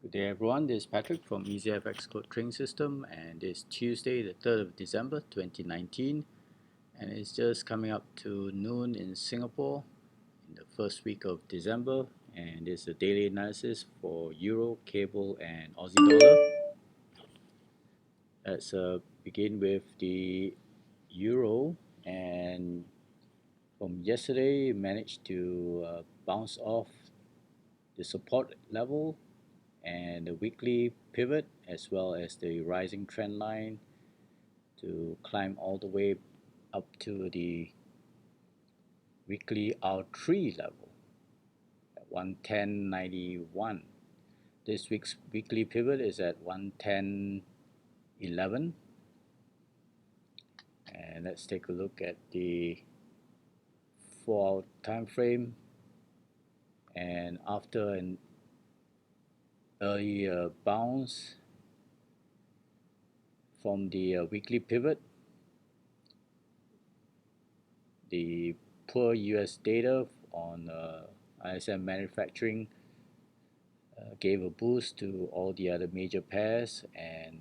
Good day everyone, this is Patrick from EasyFX Code Trading System, and it's Tuesday the 3rd of December 2019, and it's just coming up to noon in Singapore in the first week of December, and it's a daily analysis for Euro, Cable and Aussie dollar. Let's begin with the Euro, and from yesterday managed to bounce off the support level and the weekly pivot as well as the rising trend line to climb all the way up to the weekly R3 level at 110.91. This week's weekly pivot is at 110.11, and let's take a look at the 4-hour time frame. And after an early bounce from the weekly pivot, the poor US data on ISM manufacturing gave a boost to all the other major pairs, and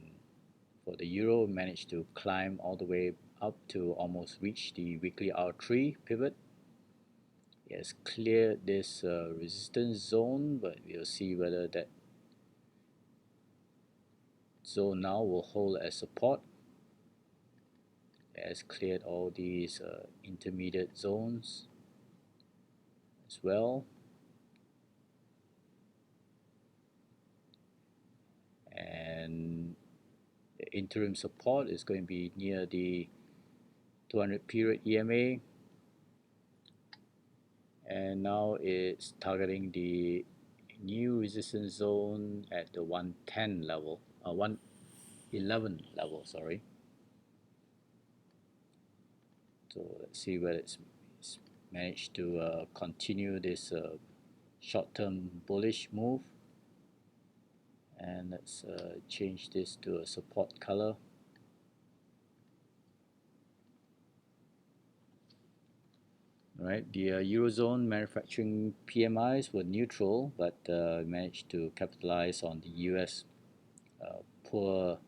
for the euro managed to climb all the way up to almost reach the weekly R3 pivot. It has cleared this resistance zone, but we'll see whether that zone now will hold as support. It has cleared all these intermediate zones as well, and the interim support is going to be near the 200 period EMA, and now it's targeting the new resistance zone at the 110 level, 111 level, sorry. So let's see whether it's managed to continue this short-term bullish move. And let's change this to a support color. Alright, the Eurozone manufacturing PMIs were neutral, but managed to capitalize on the US poor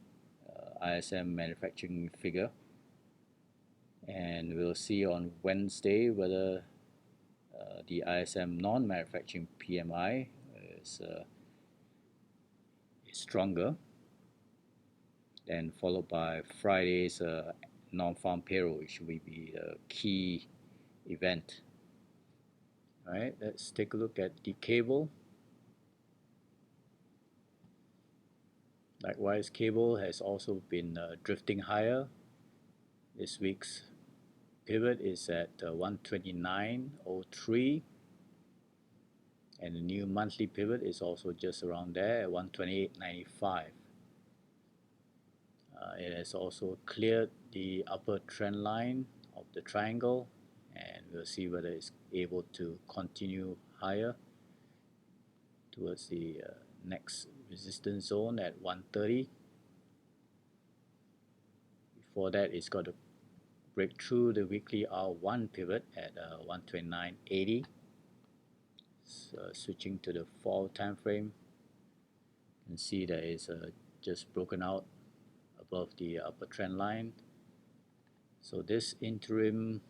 ISM manufacturing figure. And we'll see on Wednesday whether the ISM non-manufacturing PMI is stronger, then followed by Friday's non-farm payroll, which will be a key event. Alright, let's take a look at the cable. Likewise, cable has also been drifting higher. This week's pivot is at 129.03, and the new monthly pivot is also just around there at 128.95. It has also cleared the upper trend line of the triangle, and we'll see whether it's able to continue higher towards the next resistance zone at 130. Before that, it's got to break through the weekly R1 pivot at 129.80. So switching to the 4-hour time frame, you can see that it's just broken out above the upper trend line. So this interim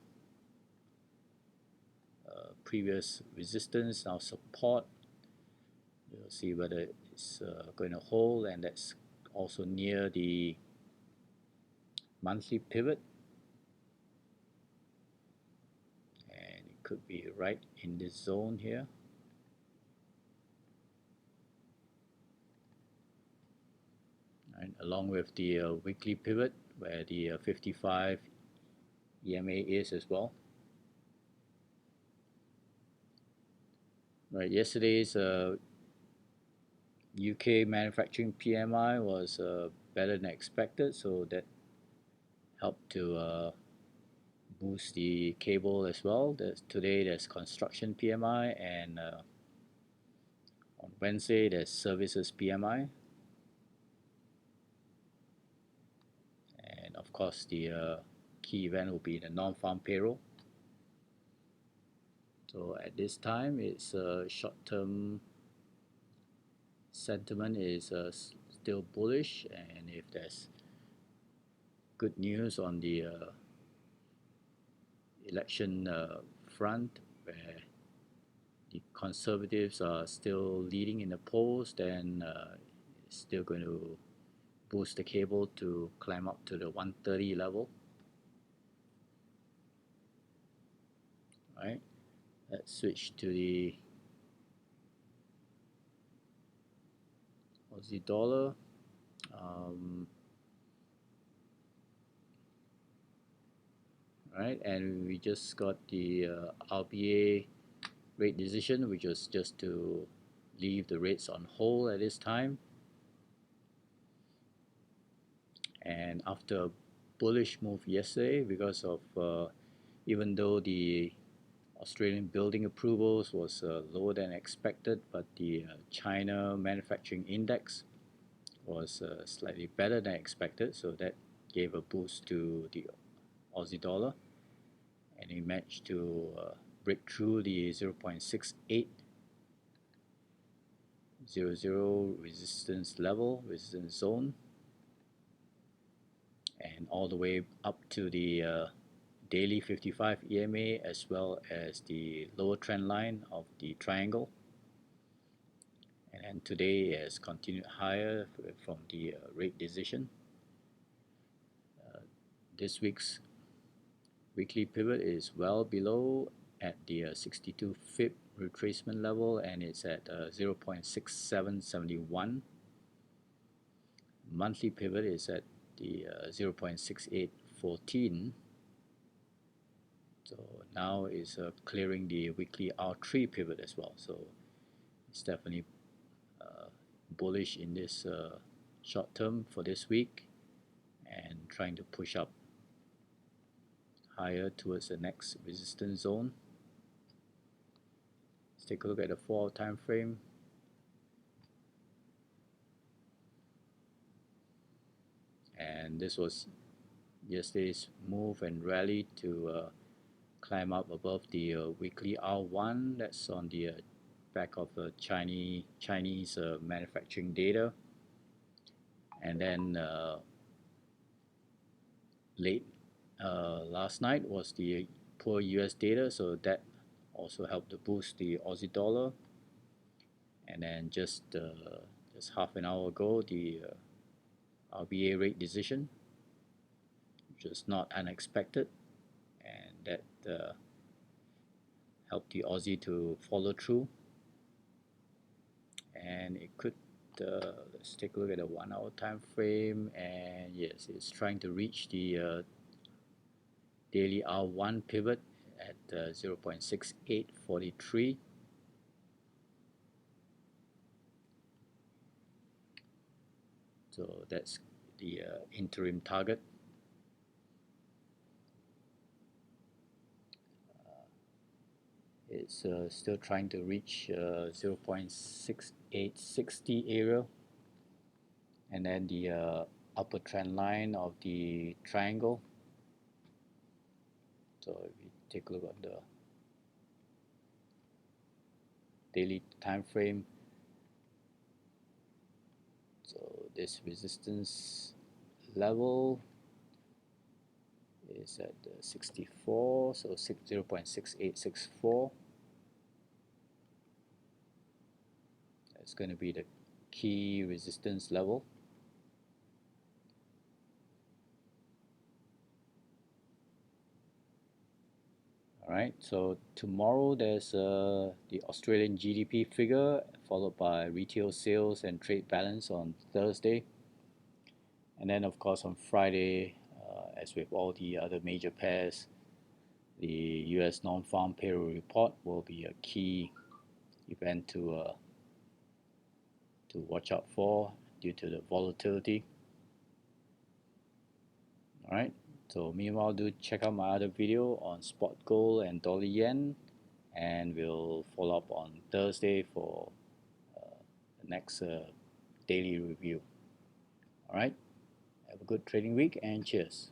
previous resistance, now support. We'll see whether it's going to hold, and that's also near the monthly pivot, and it could be right in this zone here. And along with the weekly pivot where the 55 EMA is as well. Right, yesterday's UK manufacturing PMI was better than expected, so that helped to boost the cable as well. Today there's construction PMI, and on Wednesday there's services PMI, and of course the key event will be the non-farm payroll. So at this time it's short-term sentiment is still bullish, and if there's good news on the election front, where the conservatives are still leading in the polls, then it's still going to boost the cable to climb up to the 130 level. All right, let's switch to the Aussie dollar. Right, and we just got the RBA rate decision, which was just to leave the rates on hold at this time. And after a bullish move yesterday, because of even though the Australian building approvals was lower than expected, but the China manufacturing index was slightly better than expected, so that gave a boost to the Aussie dollar, and it managed to break through the 0.6800 resistance zone, and all the way up to the daily 55 EMA, as well as the lower trend line of the triangle. And today it has continued higher from the rate decision. This week's weekly pivot is well below at the 62 FIB retracement level, and it's at 0.6771. Monthly pivot is at the 0.6814. So now is clearing the weekly R3 pivot as well. So it's definitely bullish in this short term for this week, and trying to push up higher towards the next resistance zone. Let's take a look at the 4-hour time frame. And this was yesterday's move and rally to climb up above the weekly R1. That's on the back of Chinese manufacturing data. And then late last night was the poor US data, so that also helped to boost the Aussie dollar. And then just half an hour ago, the RBA rate decision, which was not unexpected, and that helped the Aussie to follow through. And it could let's take a look at the 1-hour time frame, and yes, it's trying to reach the daily R1 pivot at 0.6843. So that's the interim target. It's still trying to reach 0.6860 area, and then the upper trend line of the triangle. So if you take a look at the daily time frame, so this resistance level is at 64, so 0.6864. That's going to be the key resistance level. Alright, so tomorrow there's the Australian GDP figure, followed by retail sales and trade balance on Thursday. And then of course on Friday, as with all the other major pairs, the US non-farm payroll report will be a key event to watch out for due to the volatility. Alright, so meanwhile, do check out my other video on spot gold and dollar yen, and we'll follow up on Thursday for the next daily review. Alright, have a good trading week, and cheers.